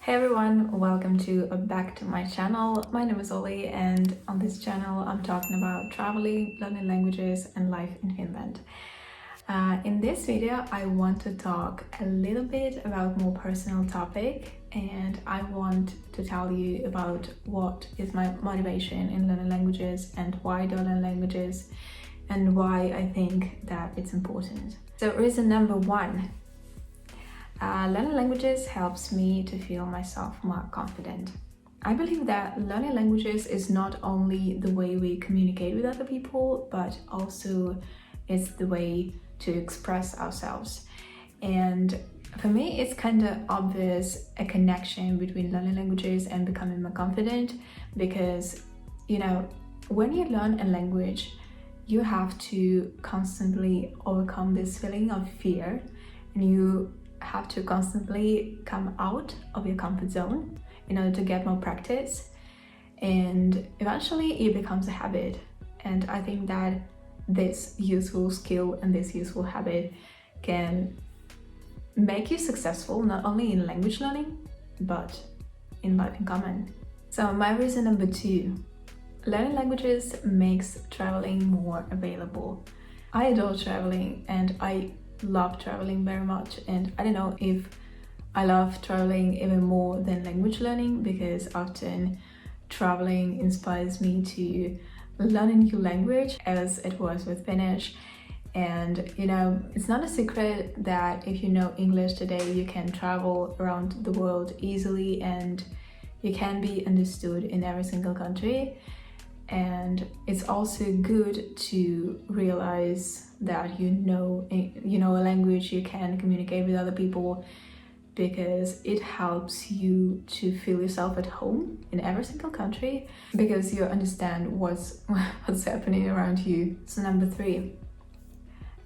Hey everyone, welcome back to my channel. My name is Oli, and on this channel I'm talking about traveling, learning languages and life in Finland. In this video I want to talk a little bit about more personal topic, and I want to tell you about what is my motivation in learning languages and why I do learn languages and why I think that it's important. So reason number one. Learning languages helps me to feel myself more confident. I believe that learning languages is not only the way we communicate with other people, but also it's the way to express ourselves. And for me, it's kind of obvious a connection between learning languages and becoming more confident because, when you learn a language, you have to constantly overcome this feeling of fear, and you have to constantly come out of your comfort zone in order to get more practice, and eventually it becomes a habit. And I think that this useful skill and this useful habit can make you successful not only in language learning but in life in common. So my reason number two, learning languages makes traveling more available. I adore traveling and I love traveling very much, and I don't know if I love traveling even more than language learning, because often traveling inspires me to learn a new language, as it was with Finnish. And it's not a secret that if you know English today, you can travel around the world easily and you can be understood in every single country. And it's also good to realize that you know a language, you can communicate with other people, because it helps you to feel yourself at home in every single country, because you understand what's happening around you. So number three,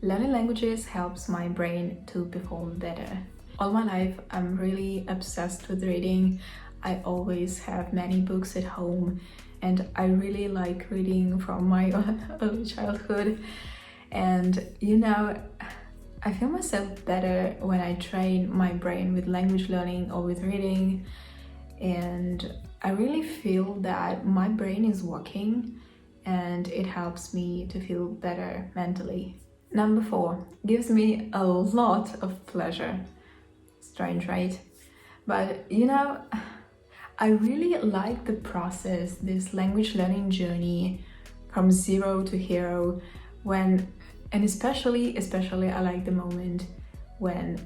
learning languages helps my brain to perform better. All my life I'm really obsessed with reading. I always have many books at home, and I really like reading from my early childhood. And I feel myself better when I train my brain with language learning or with reading, and I really feel that my brain is working and it helps me to feel better mentally. Number four, gives me a lot of pleasure. Strange, right? But I really like the process, this language learning journey from zero to hero, and especially I like the moment when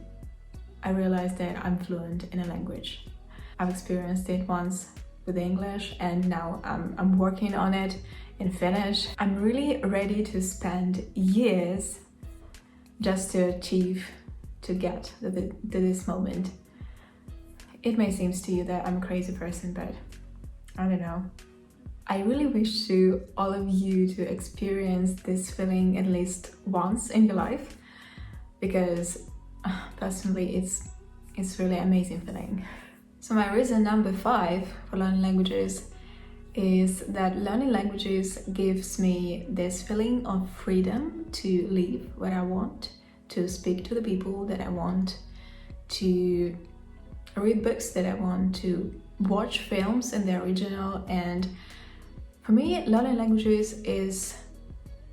I realize that I'm fluent in a language. I've experienced it once with English, and now I'm working on it in Finnish. I'm really ready to spend years just to get to this moment. It may seem to you that I'm a crazy person, but I don't know. I really wish to all of you to experience this feeling at least once in your life, because personally it's really amazing feeling. So my reason number five for learning languages is that learning languages gives me this feeling of freedom to live where I want, to speak to the people that I want, to read books that I want, to watch films in the original. And for me, learning languages is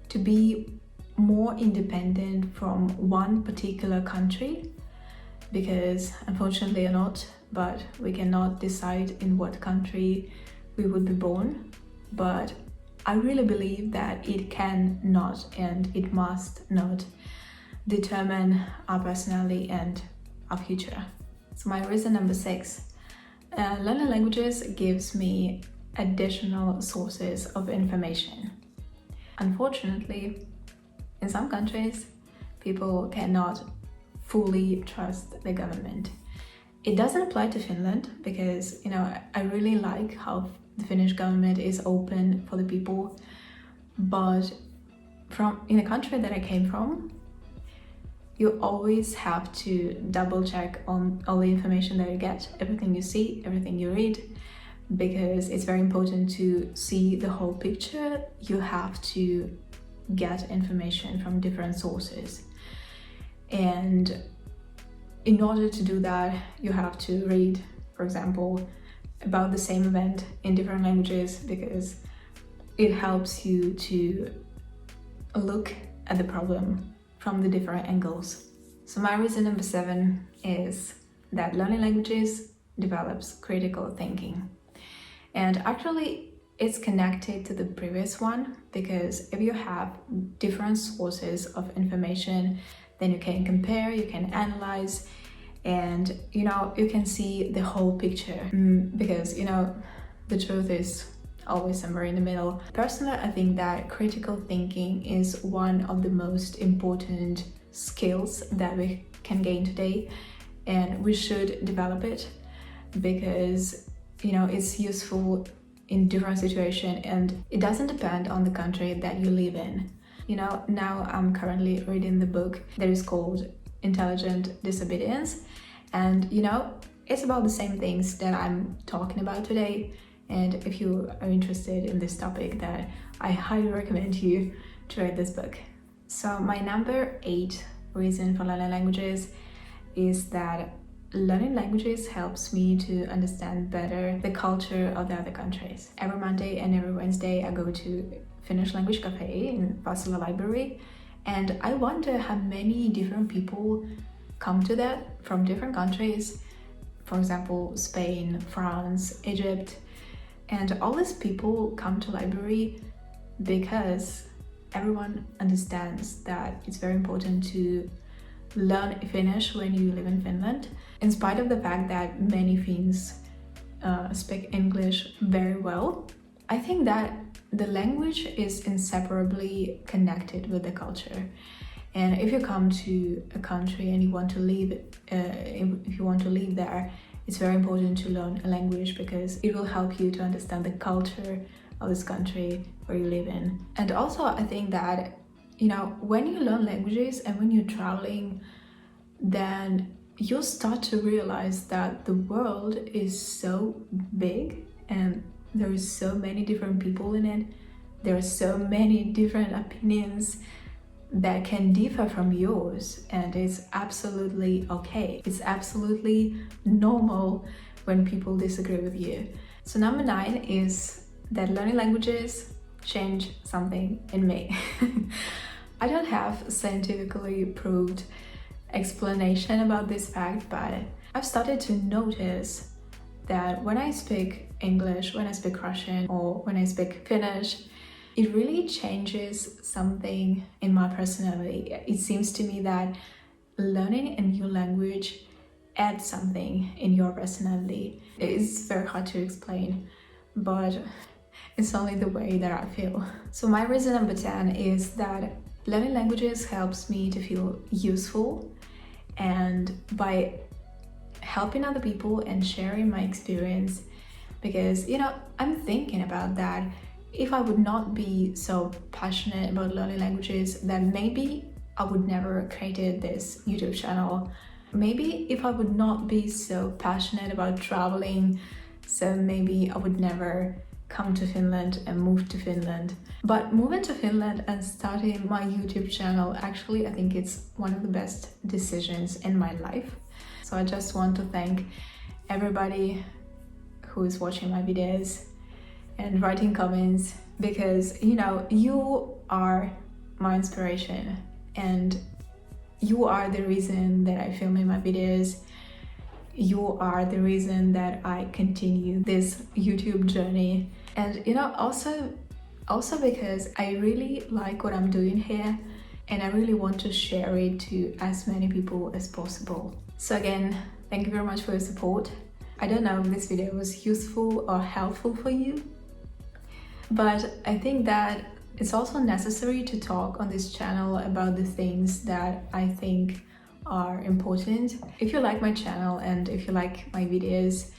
to be more independent from one particular country, because unfortunately or not, but we cannot decide in what country we would be born. But I really believe that it can not and it must not determine our personality and our future. So my reason number six, learning languages gives me additional sources of information. Unfortunately, in some countries, people cannot fully trust the government. It doesn't apply to Finland, because I really like how the Finnish government is open for the people, but in the country that I came from, you always have to double check on all the information that you get, everything you see, everything you read, because it's very important to see the whole picture. You have to get information from different sources, and in order to do that, you have to read for example, about the same event in different languages, because it helps you to look at the problem from the different angles. So my reason number 7 is that learning languages develops critical thinking. And actually it's connected to the previous one, because if you have different sources of information, then you can compare, you can analyze, and you can see the whole picture. Because the truth is always somewhere in the middle. Personally, I think that critical thinking is one of the most important skills that we can gain today, and we should develop it, because it's useful in different situations, and it doesn't depend on the country that you live in. Now I'm currently reading the book that is called Intelligent Disobedience, and it's about the same things that I'm talking about today. And if you are interested in this topic, then I highly recommend you to read this book. So my number 8 reason for learning languages is that learning languages helps me to understand better the culture of the other countries. Every Monday and every Wednesday I go to Finnish Language Cafe in Vassala Library, and I wonder how many different people come to that from different countries. For example, Spain, France, Egypt, and all these people come to library because everyone understands that it's very important to learn Finnish when you live in Finland, in spite of the fact that many Finns speak English very well. I think that the language is inseparably connected with the culture. And if you come to a country and you want to live, if you want to live there, it's very important to learn a language, because it will help you to understand the culture of this country where you live in. And also, I think that when you learn languages and when you're traveling, then you'll start to realize that the world is so big and there is so many different people in it. There are so many different opinions that can differ from yours, and it's absolutely okay. It's absolutely normal when people disagree with you. So number 9 is that learning languages change something in me. I don't have scientifically proved explanation about this fact, but I've started to notice that when I speak English, when I speak Russian, or when I speak Finnish, it really changes something in my personality. It seems to me that learning a new language adds something in your personality. It's very hard to explain, but it's only the way that I feel. So my reason number 10 is that learning languages helps me to feel useful, and by helping other people and sharing my experience, because I'm thinking about that. If I would not be so passionate about learning languages, then maybe I would never created this YouTube channel. Maybe if I would not be so passionate about traveling, so maybe I would never come to Finland and move to Finland. But moving to Finland and starting my YouTube channel, actually I think it's one of the best decisions in my life. So I just want to thank everybody who is watching my videos and writing comments, because you are my inspiration and you are the reason that I film my videos. You are the reason that I continue this YouTube journey, and also because I really like what I'm doing here, and I really want to share it to as many people as possible. So again, thank you very much for your support. I don't know if this video was useful or helpful for you, but I think that it's also necessary to talk on this channel about the things that I think are important. If you like my channel and if you like my videos,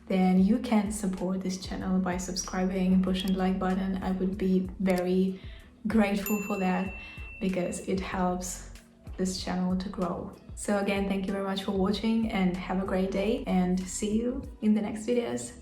then you can support this channel by subscribing and pushing the like button. I would be very grateful for that, because it helps this channel to grow. So again, thank you very much for watching and have a great day, and see you in the next videos.